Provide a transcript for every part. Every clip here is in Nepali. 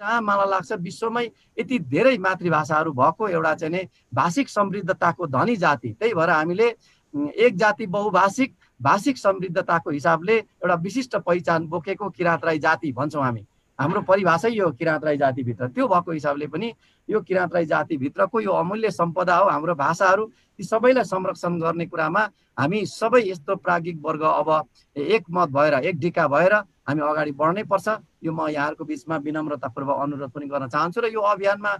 जहाँ मलाई लाग्छ विश्वमै यति धेरै मातृभाषाहरू भएको एउटा चाहिँ नि भाषिक समृद्धताको धनी जाति। त्यही भएर हामीले एक जाति बहुभाषिक भाषिक समृद्धताको हिसाबले एउटा विशिष्ट पहिचान बोकेको किराँत राई जाति भन्छौँ हामी। हाम्रो परिभाषै यो किराँत राई जातिभित्र। त्यो भएको हिसाबले पनि यो किराँत राई जातिभित्रको यो अमूल्य सम्पदा हो हाम्रो भाषाहरू। ती सबैलाई संरक्षण गर्ने कुरामा हामी सबै यस्तो प्राज्ञिक वर्ग अब एकमत भएर एक ढिका भएर हामी अगाडि बढ्नै पर्छ। यो म यहाँहरूको बिचमा विनम्रतापूर्वक अनुरोध पनि गर्न चाहन्छु। र यो अभियानमा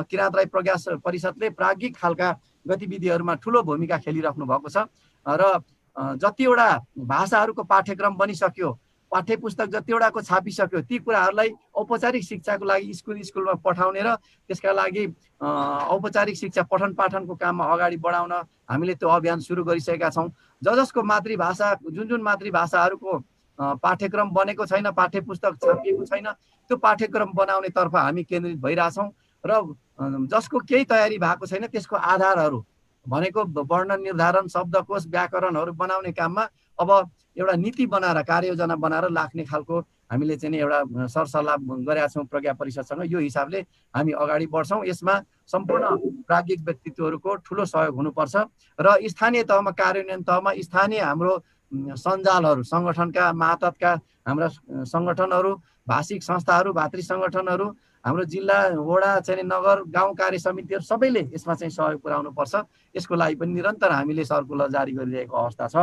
किराँत राई प्रज्ञा परिषदले प्राज्ञिक खालका गतिविधिहरूमा ठुलो भूमिका खेलिराख्नु भएको छ। र जतिवटा भाषाहरूको पाठ्यक्रम बनिसक्यो, पाठ्य पुस्तक जतिवटाको छापिसक्यो, ती कुराहरूलाई औपचारिक शिक्षाको लागि स्कुलमा पठाउने र त्यसका लागि औपचारिक शिक्षा पठन पाठनको काममा अगाडि बढाउन हामीले त्यो अभियान सुरु गरिसकेका छौँ। जसको मातृभाषा जुन भाषाहरूको पाठ्यक्रम बनेको छैन, पाठ्य पुस्तक छापिएको छैन, त्यो पाठ्यक्रम बनाउनेतर्फ हामी केन्द्रित भइरहेछौँ। र जसको केही तयारी भएको छैन त्यसको आधारहरू भनेको वर्ण निर्धारण, शब्दकोश, व्याकरणहरू बनाउने काममा अब एउटा नीति बनाएर कार्ययोजना बनाएर लाग्ने खालको हामीले चाहिँ एउटा सरसल्लाह गरेका छौँ प्रज्ञा परिषदसँग। यो हिसाबले हामी अगाडि बढ्छौँ। यसमा सम्पूर्ण प्राज्ञिक व्यक्तित्वहरूको ठुलो सहयोग हुनुपर्छ र स्थानीय तहमा, कार्यान्वयन तहमा स्थानीय हाम्रो सञ्जालहरू, सङ्गठनका मातहतका हाम्रा सङ्गठनहरू, भाषिक संस्थाहरू, भातृ सङ्गठनहरू, हाम्रो जिल्ला, वडा चाहिँ नगर, गाउँ कार्य समितिहरू सबैले यसमा चाहिँ सहयोग पुर्याउनुपर्छ। यसको लागि पनि निरन्तर हामीले सर्कुलर जारी गरिरहेको अवस्था छ।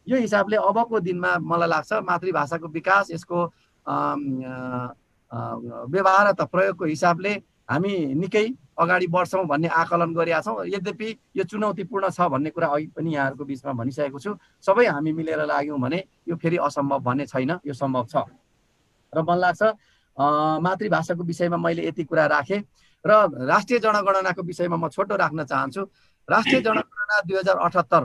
यो हिसाबले अबको दिनमा मलाई लाग्छ मातृभाषाको विकास, यसको व्यवहार्यता प्रयोगको हिसाबले हामी निकै अगाडि बढ्छौँ भन्ने आकलन गरेका छौँ। यद्यपि यो चुनौतीपूर्ण छ भन्ने कुरा अघि पनि यहाँहरूको बिचमा भनिसकेको छु। सबै हामी मिलेर लाग्यौँ भने यो फेरि असम्भव भन्ने छैन, यो सम्भव छ। र मलाई लाग्छ मातृभाषाको विषयमा मैले यति कुरा राखेँ। र राष्ट्रिय जनगणनाको विषयमा म छोटो राख्न चाहन्छु। राष्ट्रिय जनगणना 2078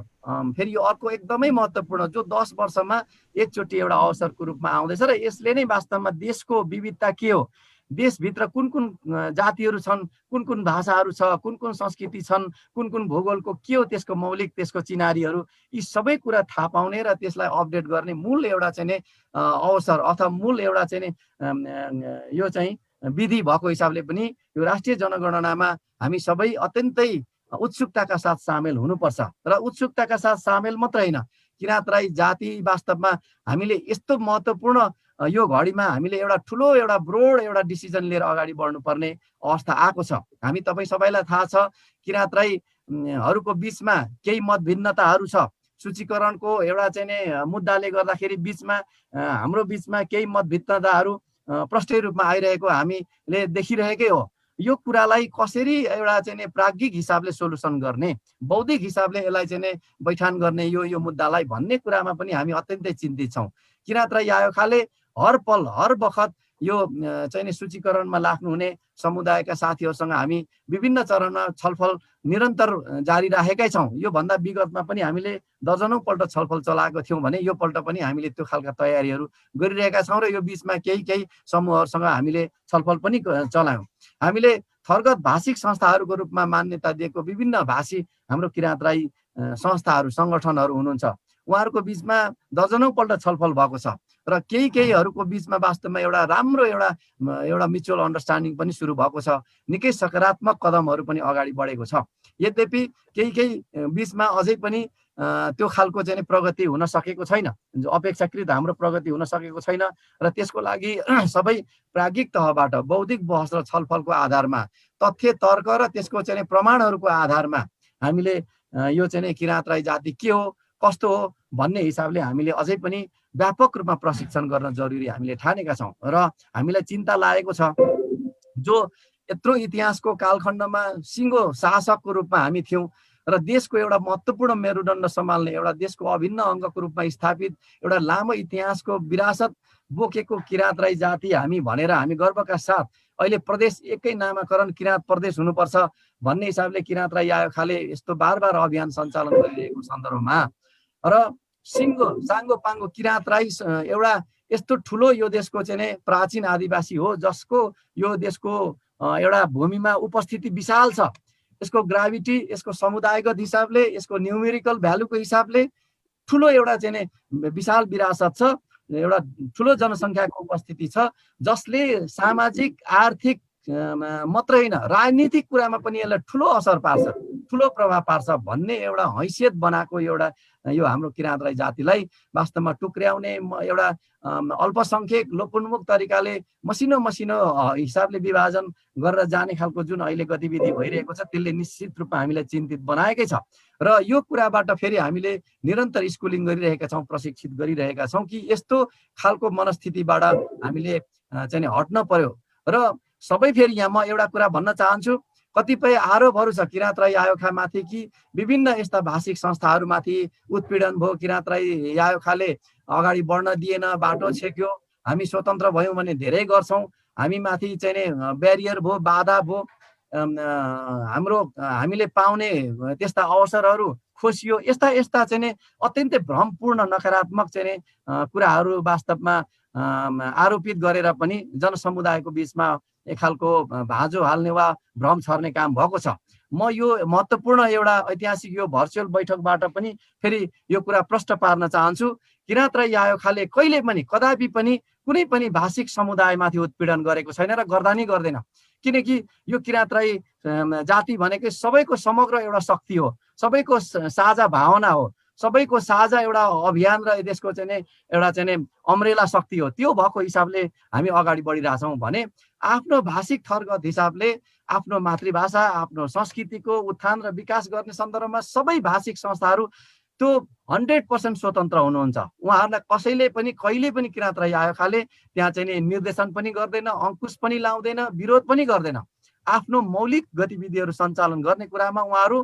फेरि यो अर्को एकदमै महत्त्वपूर्ण, जो 10 वर्षमा एकचोटि एउटा अवसरको रूपमा आउँदैछ र यसले नै वास्तवमा देशको विविधता के हो, देशभित्र कुन कुन जातिहरू छन्, कुन कुन भाषाहरू छ, कुन कुन संस्कृति छन्, कुन कुन भूगोलको के हो त्यसको मौलिक, त्यसको चिनारीहरू, यी सबै कुरा थाहा पाउने र त्यसलाई अपडेट गर्ने मूल एउटा चाहिँ नि अवसर अथवा मूल एउटा चाहिँ नि यो चाहिँ विधि भएको हिसाबले पनि यो राष्ट्रिय जनगणनामा हामी सबै अत्यन्तै उत्सुकताका साथ सामेल हुनुपर्छ। र उत्सुकताका साथ सामेल मात्र होइन, किराँत राई जाति वास्तवमा हामीले यस्तो महत्त्वपूर्ण यो घडीमा हामीले एउटा ठुलो एउटा ब्रोड एउटा डिसिजन लिएर अगाडि बढ्नुपर्ने अवस्था आएको छ। हामी तपाईँ सबैलाई थाहा छ किराँत राईहरूको बिचमा केही मतभिन्नताहरू छ। सूचीकरणको एउटा चाहिँ नि मुद्दाले गर्दाखेरि बिचमा हाम्रो बिचमा केही मतभिन्नताहरू प्रष्ट रूपमा आइरहेको हामीले देखिरहेकै हो। यो कुरालाई कसरी एउटा चाहिँ नि प्राज्ञिक हिसाबले सोलुसन गर्ने, बौद्धिक हिसाबले यसलाई चाहिँ नि बैठान गर्ने यो मुद्दालाई भन्ने कुरामा पनि हामी अत्यन्तै चिन्तित छौँ। किराँत राई आयोखाले हर पल हर बखत यो चाहिँ नि सूचीकरणमा लाग्नुहुने समुदायका साथीहरूसँग हामी विभिन्न चरणमा छलफल निरन्तर जारी राखेकै छौँ। योभन्दा विगतमा पनि हामीले दर्जनौँपल्ट छलफल चलाएको थियौँ भने यो पल्ट पनि हामीले त्यो खालका तयारीहरू गरिरहेका छौँ र यो बिचमा केही समूहहरूसँग हामीले छलफल पनि चलायौँ। हामीले थरगत भाषिक संस्थाहरूको रूपमा मान्यता दिएको विभिन्न भाषी हाम्रो किराँत राई संस्थाहरू, सङ्गठनहरू हुनुहुन्छ। उहाँहरूको बिचमा दर्जनौँपल्ट छलफल भएको छ र केहीहरूको बिचमा वास्तवमा एउटा राम्रो एउटा म्युचुअल अन्डरस्ट्यान्डिङ पनि सुरु भएको छ। निकै सकारात्मक कदमहरू पनि अगाडि बढेको छ। यद्यपि केही बिचमा अझै पनि त्यो खालको चाहिँ प्रगति हुन सकेको छैन, अपेक्षाकृत हाम्रो प्रगति हुन सकेको छैन र त्यसको लागि सबै प्राज्ञिक तहबाट बौद्धिक बहस र छलफलको आधारमा, तथ्य तर्क र त्यसको चाहिँ प्रमाणहरूको आधारमा हामीले यो चाहिँ किराँत राई जाति के हो, कस्तो हो भन्ने हिसाबले हामीले अझै पनि व्यापक रूपमा प्रशिक्षण गर्न जरुरी हामीले ठानेका छौँ। र हामीलाई चिन्ता लागेको छ, जो यत्रो इतिहासको कालखण्डमा सिङ्गो शासकको रूपमा हामी थियौँ र देशको एउटा महत्त्वपूर्ण मेरुदण्ड सम्हाल्ने, एउटा देशको अभिन्न अङ्गको रूपमा स्थापित एउटा लामो इतिहासको विरासत बोकेको किराँत राई जाति हामी भनेर हामी गर्वका साथ अहिले प्रदेश एकै नामाकरण किराँत प्रदेश हुनुपर्छ भन्ने हिसाबले किराँत राई आयोखाले यस्तो बार अभियान सञ्चालन गरिरहेको सन्दर्भमा र साङ्गो पाङ्गो किराँत राई एउटा यस्तो ठुलो यो देशको चाहिँ प्राचीन आदिवासी हो, जसको यो देशको एउटा भूमिमा उपस्थिति विशाल छ। यसको ग्राभिटी, यसको समुदायगत हिसाबले, यसको न्युमेरिकल भ्यालुको हिसाबले ठुलो एउटा चाहिँ विशाल विरासत छ, एउटा ठुलो जनसङ्ख्याको उपस्थिति छ, जसले सामाजिक, आर्थिक मात्र होइन राजनीतिक कुरामा पनि यसले ठुलो असर पार्छ, ठुलो प्रभाव पार्छ भन्ने एउटा हैसियत बनाएको एउटा यो हाम्रो किराँत राई जातिलाई वास्तवमा टुक्र्याउने एउटा अल्पसङ्ख्यक लोपोन्मुख तरिकाले मसिनो हिसाबले विभाजन गरेर जाने खालको जुन अहिले गतिविधि भइरहेको छ त्यसले निश्चित रूपमा हामीलाई चिन्तित बनाएकै छ। र यो कुराबाट फेरि हामीले निरन्तर स्कुलिङ गरिरहेका छौँ, प्रशिक्षित गरिरहेका छौँ कि यस्तो खालको मनस्थितिबाट हामीले चाहिँ हट्न पर्यो। र सबै फेरि यहाँ म एउटा कुरा भन्न चाहन्छु, कतिपय आरोपहरू छ किराँत राई आयोखामाथि कि विभिन्न यस्ता भाषिक संस्थाहरूमाथि उत्पीडन भयो, किराँत राई आयोखाले अगाडि बढ्न दिएन, बाटो छेक्यो, हामी स्वतन्त्र भयौँ भने धेरै गर्छौँ, हामी माथि चाहिँ ब्यारियर भयो, बाधा भयो, हामीले पाउने त्यस्ता अवसरहरू खोसियो, यस्ता यस्ता चाहिँ अत्यन्तै भ्रमपूर्ण नकारात्मक चाहिँ कुराहरू वास्तवमा आरोपित गरेर पनि जनसमुदायको बिचमा एक खालको भाँजो हाल्ने वा भ्रम छर्ने काम भएको छ। म यो महत्त्वपूर्ण एउटा ऐतिहासिक यो भर्चुअल बैठकबाट पनि फेरि यो कुरा प्रष्ट पार्न चाहन्छु, किराँत राई आयोखाले कहिले पनि कदापि पनि कुनै पनि भाषिक समुदायमाथि उत्पीडन गरेको छैन र गर्दा नि गर्दैन। किनकि यो किराँत राई जाति भनेकै सबैको समग्र एउटा शक्ति हो, सबैको साझा भावना हो, सबैको साझा एउटा अभियान र देशको चाहिँ एउटा चाहिँ अम्रेला शक्ति हो। त्यो भएको हिसाबले हामी अगाडि बढिरहेछौँ भने आफ्नो भाषिक थरगत हिसाबले आफ्नो मातृभाषा, आफ्नो संस्कृतिको उत्थान र विकास गर्ने सन्दर्भमा सबै भाषिक संस्थाहरू त्यो 100% स्वतन्त्र हुनुहुन्छ। उहाँहरूलाई कसैले पनि कहिले पनि किराँत राई आयोखाले त्यहाँ चाहिँ निर्देशन पनि गर्दैन, अङ्कुश पनि लाउँदैन, विरोध पनि गर्दैन। आफ्नो मौलिक गतिविधिहरू सञ्चालन गर्ने कुरामा उहाँहरू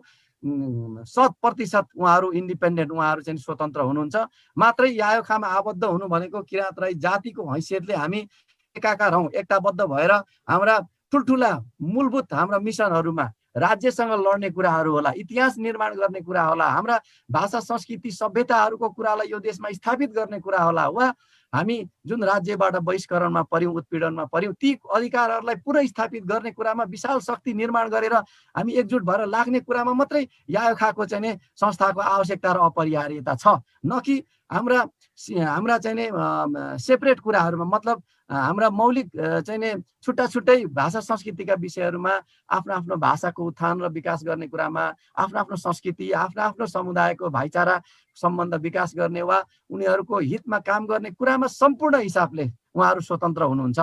100% उहाँहरू इन्डिपेन्डेन्ट, उहाँहरू चाहिँ स्वतन्त्र हुनुहुन्छ। मात्रै आयोखामा आबद्ध हुनु भनेको किराँत राई जातिको हैसियतले हामी एकाकार हौँ, एकताबद्ध भएर हाम्रा ठुल्ठुला मूलभूत हाम्रा मिसनहरूमा राज्यसँग लड्ने कुराहरू होला, इतिहास निर्माण गर्ने कुरा होला, हाम्रा भाषा संस्कृति सभ्यताहरूको कुरालाई यो देशमा स्थापित गर्ने कुरा होला, वा हामी जुन राज्यबाट बहिष्करणमा पर्यौँ, उत्पीडनमा पर्यौँ, ती अधिकारहरूलाई पुनः स्थापित गर्ने कुरामा विशाल शक्ति निर्माण गरेर हामी एकजुट भएर लाग्ने कुरामा मात्रै आयोखाको चाहिँ संस्थाको आवश्यकता र अपरिहार्यता छ, न कि हाम्रा चाहिँ सेपरेट कुराहरूमा, मतलब हाम्रा मौलिक चाहिँ छुट्टा छुट्टै भाषा संस्कृतिका विषयहरूमा आफ्नो आफ्नो भाषाको उत्थान र विकास गर्ने कुरामा, आफ्नो आफ्नो संस्कृति, आफ्नो आफ्नो समुदायको भाइचारा सम्बन्ध विकास गर्ने वा उनीहरूको हितमा काम गर्ने कुरामा सम्पूर्ण हिसाबले उहाँहरू स्वतन्त्र हुनुहुन्छ।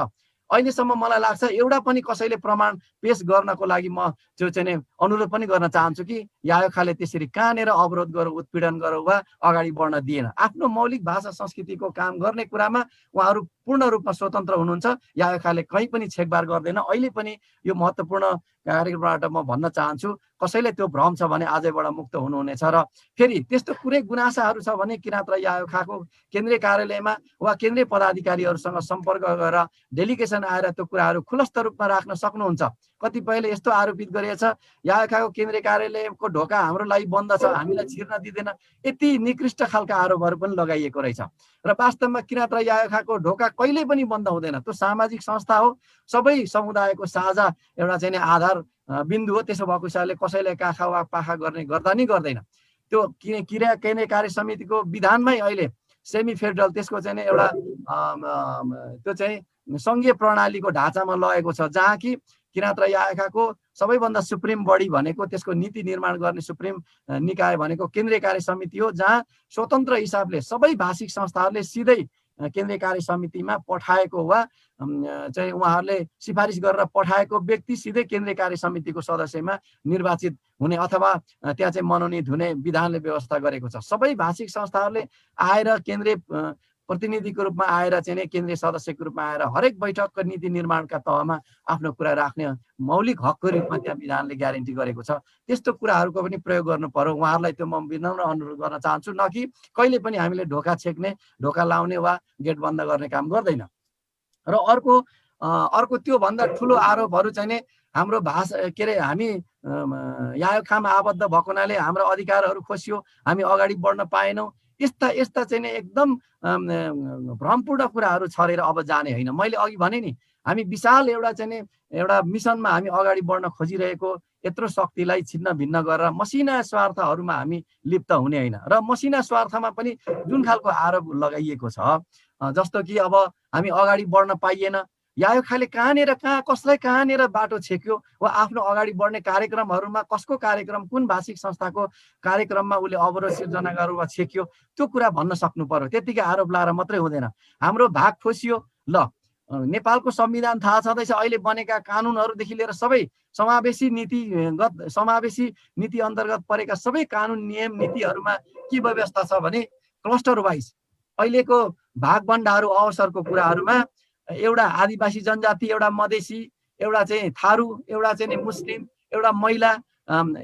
अहिलेसम्म मलाई लाग्छ एउटा पनि कसैले प्रमाण पेश गर्नको लागि म त्यो चाहिँ अनुरोध पनि गर्न चाहन्छु कि आयोखाले त्यसरी कहाँनिर अवरोध गरौँ, उत्पीडन गरौँ वा अगाडि बढ्न दिएन। आफ्नो मौलिक भाषा संस्कृतिको काम गर्ने कुरामा उहाँहरू पूर्ण रूपमा स्वतन्त्र हुनुहुन्छ। आयोखाले कहीँ पनि छेकबार गर्दैन। अहिले पनि यो महत्त्वपूर्ण कार्यक्रमबाट म भन्न चाहन्छु, कसैले त्यो भ्रम छ भने आजैबाट मुक्त हुनुहुनेछ। र फेरि त्यस्तो कुनै गुनासाहरू छ भने किराँत राई आयोखाको केन्द्रीय कार्यालयमा वा केन्द्रीय पदाधिकारीहरूसँग सम्पर्क गरेर डेलिगेसन आएर त्यो कुराहरू खुलस्त रूपमा राख्न सक्नुहुन्छ। कतिपयले यस्तो आरोपित गरिएछ आयोखाको केन्द्रीय कार्यालयको ढोका हाम्रो लागि बन्द छ, हामीलाई छिर्न दिँदैन, यति निकृष्ट खालका आरोपहरू पनि लगाइएको रहेछ। र वास्तवमा किराँत राई आयोखाको ढोका कहिल्यै पनि बन्द हुँदैन। त्यो सामाजिक संस्था हो, सबै समुदायको साझा एउटा चाहिँ आधार बिन्दु हो। त्यसो भएको हिसाबले कसैलाई काखा वा पाखा गर्दा नि गर्दैन। त्यो केन्द्रीय कार्य समितिको विधानमै अहिले सेमी फेडरल त्यसको चाहिँ एउटा त्यो चाहिँ सङ्घीय प्रणालीको ढाँचामा लगेको छ, जहाँ कि किराँत राई आयोखाको सबैभन्दा सुप्रिम बडी भनेको त्यसको नीति निर्माण गर्ने सुप्रिम निकाय भनेको केन्द्रीय कार्य समिति हो, जहाँ स्वतन्त्र हिसाबले सबै भाषिक संस्थाहरूले सिधै केन्द्रीय कार्य समितिमा पठाएको वा चाहिँ उहाँहरूले सिफारिस गरेर पठाएको व्यक्ति सिधै केन्द्रीय कार्य समितिको सदस्यमा निर्वाचित हुने अथवा त्यहाँ चाहिँ मनोनित हुने विधानले व्यवस्था गरेको छ। सबै भाषिक संस्थाहरूले आएर केन्द्रीय प्रतिनिधिको रूपमा आएर चाहिँ केन्द्रीय सदस्यको रूपमा आएर हरेक बैठकको नीति निर्माणका तहमा आफ्नो कुरा राख्ने मौलिक हकको रूपमा त्यहाँ विधानले ग्यारेन्टी गरेको छ। त्यस्तो कुराहरूको पनि प्रयोग गर्नु पर्यो। उहाँहरूलाई त्यो म विनम्र अनुरोध गर्न चाहन्छु, न कि कहिले पनि हामीले ढोका छेक्ने, ढोका लाउने वा गेट बन्द गर्ने काम गर्दैन। र अर्को त्योभन्दा ठुलो आरोपहरू चाहिँ हाम्रो भाषा के अरे हामी आयोखामा आबद्ध भएको हुनाले हाम्रो अधिकारहरू खोसियो, हामी अगाडि बढ्न पाएनौँ, यस्ता चाहिँ एकदम भ्रमपूर्ण कुराहरू छरेर अब जाने होइन। मैले अघि भने नि, हामी विशाल एउटा मिसनमा हामी अगाडि बढ्न खोजिरहेको यत्रो शक्तिलाई छिन्न भिन्न गरेर मसिना स्वार्थहरूमा हामी लिप्त हुने होइन। र मसिना स्वार्थमा पनि जुन खालको आरोप लगाइएको छ, जस्तो कि अब हामी अगाडि बढ्न पाइएन, यायोखाले कहाँनिर कसलाई कहाँनिर बाटो छेक्यो वा आफ्नो अगाडि बढ्ने कार्यक्रमहरूमा कसको कार्यक्रम कुन भाषिक संस्थाको कार्यक्रममा उसले अवरोध सिर्जना गरेर वा छेक्यो त्यो कुरा भन्न सक्नु पर्यो। त्यतिकै आरोप लाएर मात्रै हुँदैन। हाम्रो भाग खोसियो, ल नेपालको संविधान थाहा छँदैछ, अहिले बनेका कानुनहरूदेखि लिएर सबै समावेशी नीति अन्तर्गत परेका सबै कानुन नियम नीतिहरूमा के व्यवस्था छ भने क्लस्टर वाइज अहिलेको भागभण्डाहरू अवसरको कुराहरूमा एउटा आदिवासी जनजाति, एउटा मधेसी, एउटा चाहिँ थारू, एउटा चाहिँ मुस्लिम, एउटा महिला,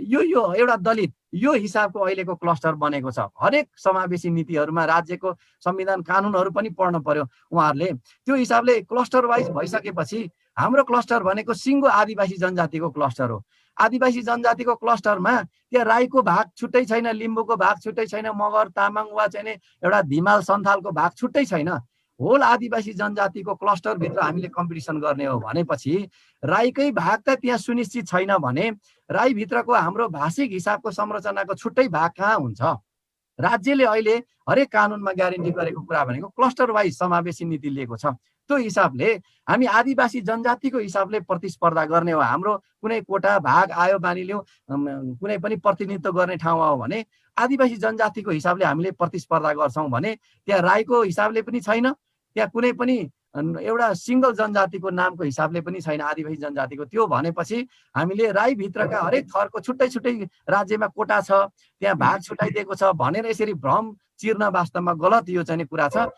यो एउटा दलित, यो हिसाबको अहिलेको क्लस्टर बनेको छ। हरेक समावेशी नीतिहरूमा राज्यको संविधान कानुनहरू पनि पढ्नु पर्यो उहाँहरूले। त्यो हिसाबले क्लस्टर वाइज भइसकेपछि हाम्रो क्लस्टर भनेको सिङ्गो आदिवासी जनजातिको क्लस्टर हो। आदिवासी जनजातिको क्लस्टरमा त्यहाँ राईको भाग छुट्टै छैन, लिम्बूको भाग छुट्टै छैन, मगर तामाङ वा चाहिँ एउटा धिमाल सन्थालको भाग छुट्टै छैन। होल आदिवासी जनजातिको क्लस्टरभित्र हामीले कम्पिटिसन गर्ने हो भनेपछि राईकै भाग त त्यहाँ सुनिश्चित छैन भने राईभित्रको हाम्रो भाषिक हिसाबको संरचनाको छुट्टै भाग कहाँ हुन्छ? राज्यले अहिले हरेक कानुनमा ग्यारेन्टी गरेको कुरा भनेको क्लस्टर वाइज समावेशी नीति लिएको छ। त्यो हिसाबले हामी आदिवासी जनजातिको हिसाबले प्रतिस्पर्धा गर्ने हो। हाम्रो कुनै कोटा भाग आयो मानिलिउँ कुनै पनि प्रतिनिधित्व गर्ने ठाउँ हो भने आदिवासी जनजातिको हिसाबले हामीले प्रतिस्पर्धा गर्छौँ भने त्यहाँ राईको हिसाबले पनि छैन, त्यहाँ कुनै पनि एउटा सिङ्गल जनजातिको नामको हिसाबले पनि छैन आदिवासी जनजातिको। त्यो भनेपछि हामीले राईभित्रका हरेक थरको छुट्टै छुट्टै राज्यमा कोटा छ, त्यहाँ भाग छुट्याइदिएको छ भनेर यसरी भ्रम चिर्न वास्तवमा गलत यो चाहिँ कुरा छ।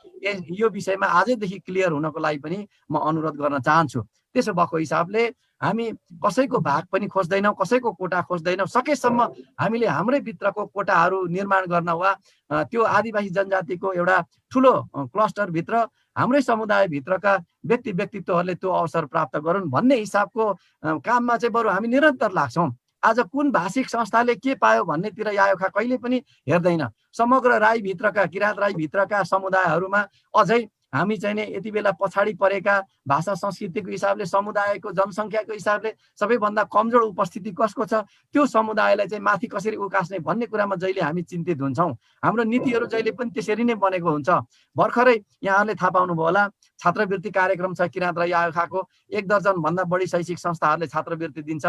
यो विषयमा आजैदेखि क्लियर हुनको लागि पनि म अनुरोध गर्न चाहन्छु। त्यसो भएको हिसाबले हामी कसैको भाग पनि खोज्दैनौँ, कसैको कोटा खोज्दैनौँ। सकेसम्म हामीले हाम्रै भित्रको कोटाहरू निर्माण गर्न वा त्यो आदिवासी जनजातिको एउटा ठुलो क्लस्टरभित्र हाम्रै समुदायभित्रका व्यक्तित्वहरूले त्यो अवसर प्राप्त गरून् भन्ने हिसाबको काममा चाहिँ बरु हामी निरन्तर लाग्छौँ। आज कुन भाषिक संस्थाले के पायो भन्नेतिर यायोखा कहिले पनि हेर्दैन। समग्र राईभित्रका, किराँत राईभित्रका समुदायहरूमा अझै हामी चाहिँ यति बेला पछाडि परेका भाषा संस्कृतिको हिसाबले, समुदायको जनसङ्ख्याको हिसाबले सबैभन्दा कमजोर उपस्थिति कसको छ, त्यो समुदायलाई चाहिँ माथि कसरी उकास्ने भन्ने कुरामा जहिले हामी चिन्तित हुन्छौँ। हाम्रो नीतिहरू जहिले पनि त्यसरी नै बनेको हुन्छ। भर्खरै यहाँहरूले थाहा पाउनुभयो होला, छात्रवृत्ति कार्यक्रम छ किराँत राई यायोखाको। 1 दर्जनभन्दा बढी शैक्षिक संस्थाहरूले छात्रवृत्ति दिन्छ।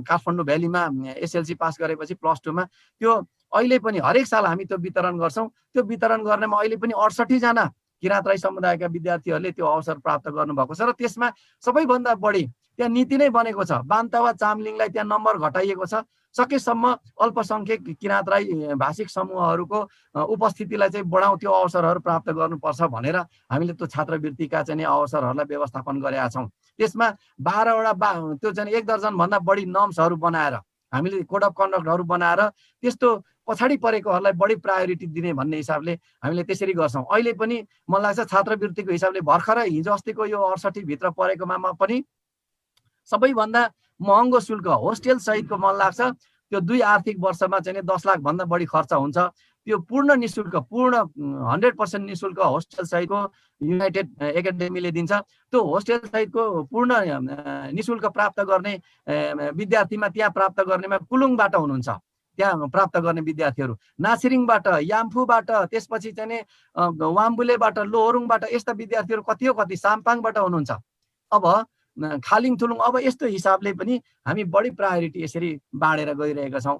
काठमाडौँ भ्यालीमा एसएलसी पास गरेपछि +2मा त्यो अहिले पनि हरेक साल हामी त्यो वितरण गर्छौँ। त्यो वितरण गर्नेमा अहिले पनि 68 जना किराँत राई समुदायका विद्यार्थीहरूले त्यो अवसर प्राप्त गर्नुभएको छ। र त्यसमा सबैभन्दा बढी त्यहाँ नीति नै बनेको छ। बान्ता वा चामलिङलाई त्यहाँ नम्बर घटाइएको छ। सकेसम्म अल्पसङ्ख्यक किराँत राई भाषिक समूहहरूको उपस्थितिलाई चाहिँ बढाउँ, त्यो अवसरहरू प्राप्त गर्नुपर्छ भनेर हामीले त्यो छात्रवृत्तिका चाहिँ अवसरहरूलाई व्यवस्थापन गरेका छौँ। त्यसमा 12वटा त्यो चाहिँ 1 दर्जनभन्दा बढी नर्म्सहरू बनाएर हामीले कोड अफ कन्डक्टहरू बनाएर त्यस्तो पछाडि परेकोहरूलाई बढी प्रायोरिटी दिने भन्ने हिसाबले हामीले त्यसरी गर्छौँ। अहिले पनि मलाई लाग्छ छात्रवृत्तिको हिसाबले भर्खरै हिजो अस्तिको यो 68 भित्र परेकोमा पनि सबैभन्दा महँगो शुल्क होस्टेल सहितको मलाई लाग्छ त्यो 2 आर्थिक वर्षमा चाहिँ 10 लाखभन्दा बढी खर्च हुन्छ। त्यो पूर्ण निशुल्क, पूर्ण 100% निशुल्क होस्टेल सहितको युनाइटेड एकाडेमीले दिन्छ। त्यो होस्टेल सहितको पूर्ण निशुल्क प्राप्त गर्ने विद्यार्थीमा त्यहाँ प्राप्त गर्नेमा कुलुङबाट हुनुहुन्छ, त्यहाँ प्राप्त गर्ने विद्यार्थीहरू नासिरिङबाट, याम्फूबाट, त्यसपछि चाहिँ वाम्बुलेबाट, लोहोरुङबाट यस्ता विद्यार्थीहरू कति साम्पाङबाट हुनुहुन्छ। अब खालिङ थुलुङ, अब यस्तो हिसाबले पनि हामी बढी प्रायोरिटी यसरी बाँडेर गइरहेका छौँ।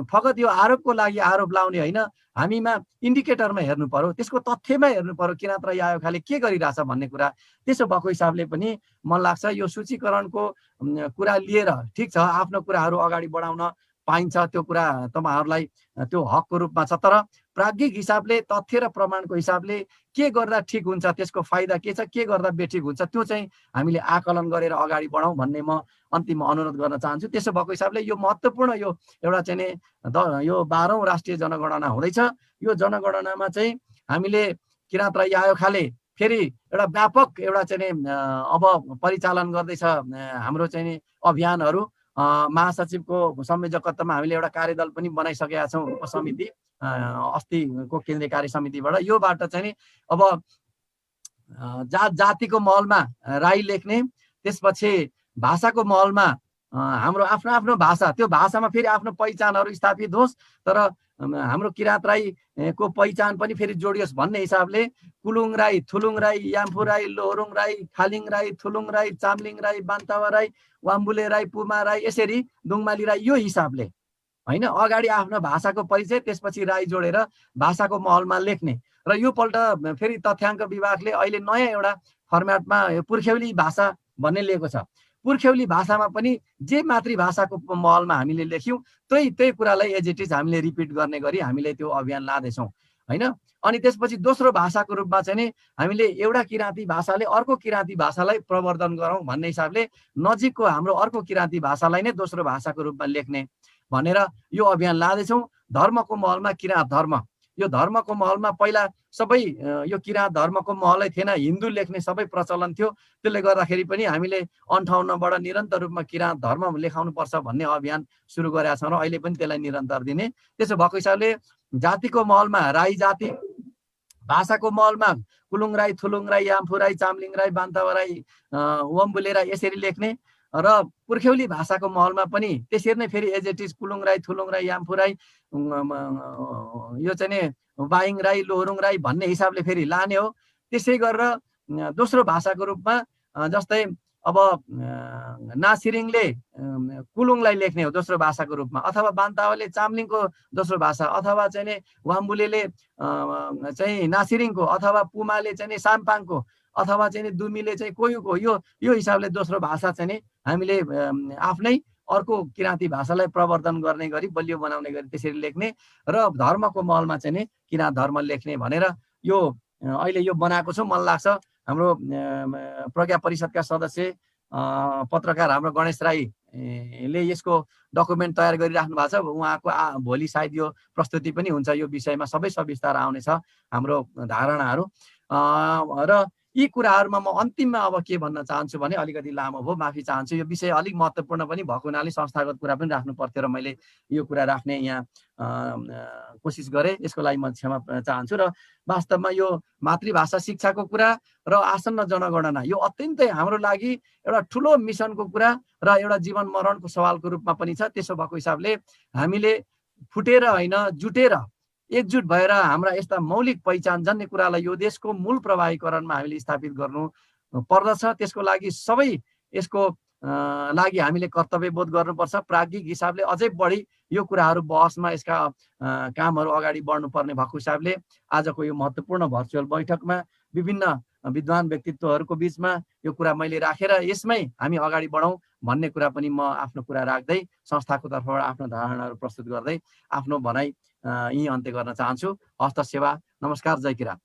फकत यो आरोपको लागि आरोप लाउने होइन, हामीमा इन्डिकेटरमा हेर्नु पर्यो, त्यसको तथ्यमा हेर्नु पर्यो किराँत राई यायोखाले के गरिरहेछ भन्ने कुरा। त्यसो भएको हिसाबले पनि मलाई लाग्छ यो सूचीकरणको कुरा लिएर ठिक छ, आफ्नो कुराहरू अगाडि बढाउन पाइन्छ, त्यो कुरा तपाईँहरूलाई त्यो हकको रूपमा छ। तर प्राज्ञिक हिसाबले, तथ्य र प्रमाणको हिसाबले के गर्दा ठिक हुन्छ, त्यसको फाइदा के छ, के गर्दा बेठिक हुन्छ, त्यो चाहिँ हामीले आकलन गरेर अगाडि बढाउँ भन्ने म अन्तिममा अनुरोध गर्न चाहन्छु। त्यसो भएको हिसाबले यो महत्त्वपूर्ण यो एउटा चाहिँ यो 12औं राष्ट्रिय जनगणना हुँदैछ। यो जनगणनामा चाहिँ हामीले किराँत राई यायोखाले फेरि एउटा व्यापक एउटा चाहिँ अब परिचालन गर्दैछ हाम्रो चाहिँ अभियानहरू। महासचिवको संयोजकत्वमा हामीले एउटा कार्यदल पनि बनाइसकेका छौँ, उपसमिति अस्तिको केन्द्रीय कार्य समितिबाट। योबाट चाहिँ अब जातिको महलमा राई लेख्ने, त्यसपछि भाषाको महलमा हाम्रो आफ्नो आफ्नो भाषा, त्यो भाषामा फेरि आफ्नो पहिचानहरू स्थापित होस्, तर हाम्रो किराँत राई को पहिचान पनि फेरि जोडियोस् भन्ने हिसाबले कुलुङ राई, थुलुङ राई, याम्फू राई, लोहोरुङ राई, खालिङ राई, थुलुङ राई, चामलिङ राई, बान्तावा राई, वाम्बुले राई, पुमा राई, यसरी दुङमाली राई, यो हिसाबले होइन अगाडि आफ्नो भाषाको परिचय, त्यसपछि राई जोडेर भाषाको महलमा लेख्ने। र यो पल्ट फेरि तथ्याङ्क विभागले अहिले नयाँ एउटा फर्मेटमा पुर्ख्यौली भाषा भन्ने लिएको छ। पुर्ख्यौली भाषामा पनि जे मातृभाषाको महलमा हामीले लेख्यौँ त्यही कुरालाई एज इट इज हामीले रिपिट गर्ने गरी हामीले त्यो अभियान लाँदैछौँ होइन। अनि त्यसपछि दोस्रो भाषाको रूपमा चाहिँ नि हामीले एउटा किराँती भाषाले अर्को किराँती भाषालाई प्रवर्धन गरौँ भन्ने हिसाबले नजिकको हाम्रो अर्को किराँती भाषालाई नै दोस्रो भाषाको रूपमा लेख्ने भनेर यो अभियान लाँदैछौँ। धर्मको महलमा किराँत धर्म, यो धर्मको महलमा पहिला सबै यो किराँत धर्मको महलै थिएन, हिन्दू लेख्ने सबै प्रचलन थियो। त्यसले गर्दाखेरि पनि हामीले 58बाट निरन्तर रूपमा किराँत धर्म लेखाउनुपर्छ भन्ने अभियान सुरु गरेका छौँ र अहिले पनि त्यसलाई निरन्तर दिने। त्यसो भएको हिसाबले जातिको महलमा राई जाति, भाषाको महलमा कुलुङ राई, थुलुङ राई, याम्फू राई, चामलिङ राई, बान्तावा राई, वम्बुले राई यसरी लेख्ने। र पुर्ख्यौली भाषाको महलमा पनि त्यसरी नै फेरि as it is Kulung Rai, Thulung Rai, Yamphu Rai, यो चाहिँ नि बाइङ राई, लोहोरुङ राई भन्ने हिसाबले फेरि लाने हो। त्यसै गरेर दोस्रो भाषाको रूपमा जस्तै अब नासिरिङले कुलुङलाई लेख्ने हो दोस्रो भाषाको रूपमा, अथवा बान्तावाले चामलिङको दोस्रो भाषा, अथवा चाहिँ नि वाम्बुले चाहिँ नासिरिङको, अथवा पुमाले चाहिँ नि साम्पाङको, अथवा चाहिँ नि दुमीले चाहिँ कोयुको, यो हिसाबले दोस्रो भाषा चाहिँ नि हामीले आफ्नै अर्को किराँती भाषालाई प्रवर्धन गर्ने गरी बलियो बनाउने गरी त्यसरी लेख्ने र धर्मको महलमा चाहिँ नि किराँत धर्म लेख्ने भनेर यो अहिले यो बनाएको छु। मलाई लाग्छ हाम्रो प्रज्ञा परिषदका सदस्य पत्रकार हाम्रो गणेश राईले यसको डकुमेन्ट तयार गरिराख्नु भएको छ। उहाँको भोलि सायद यो प्रस्तुति पनि हुन्छ, यो विषयमा सबै सविस्तार आउनेछ हाम्रो धारणाहरू। र यी कुराहरूमा म अन्तिममा अब के भन्न चाहन्छु भने, अलिकति लामो भयो, माफी चाहन्छु। यो विषय अलिक महत्त्वपूर्ण पनि भएको हुनाले संस्थागत कुरा पनि राख्नु पर्थ्यो र मैले यो कुरा राख्ने यहाँ कोसिस गरेँ, यसको लागि म क्षमा चाहन्छु। र वास्तवमा यो मातृभाषा शिक्षाको कुरा र आसन्न जनगणना यो अत्यन्तै हाम्रो लागि एउटा ठुलो मिसनको कुरा र एउटा जीवन मरणको सवालको रूपमा पनि छ। त्यसो भएको हिसाबले हामीले फुटेर होइन, जुटेर एकजुट भएर हाम्रा यस्ता मौलिक पहिचानजन्य कुरालाई यो देशको मूल प्रवाहीकरणमा हामीले स्थापित गर्नु पर्दछ। त्यसको लागि सबै यसको लागि हामीले कर्तव्यबोध गर्नुपर्छ। प्राज्ञिक हिसाबले अझै बढी यो कुराहरू बहसमा यसका कामहरू अगाडि बढ्नुपर्ने भएको हिसाबले आजको यो महत्त्वपूर्ण भर्चुअल बैठकमा विभिन्न विद्वान व्यक्तित्वहरूको बिचमा यो कुरा मैले राखेर यसमै हामी अगाडि बढौँ भन्ने कुरा पनि म आफ्नो कुरा राख्दै संस्थाको तर्फबाट आफ्नो धारणाहरू प्रस्तुत गर्दै आफ्नो भनाइ यहीँ अन्त्य गर्न चाहन्छु। हस्त सेवा, नमस्कार, जय किराँत।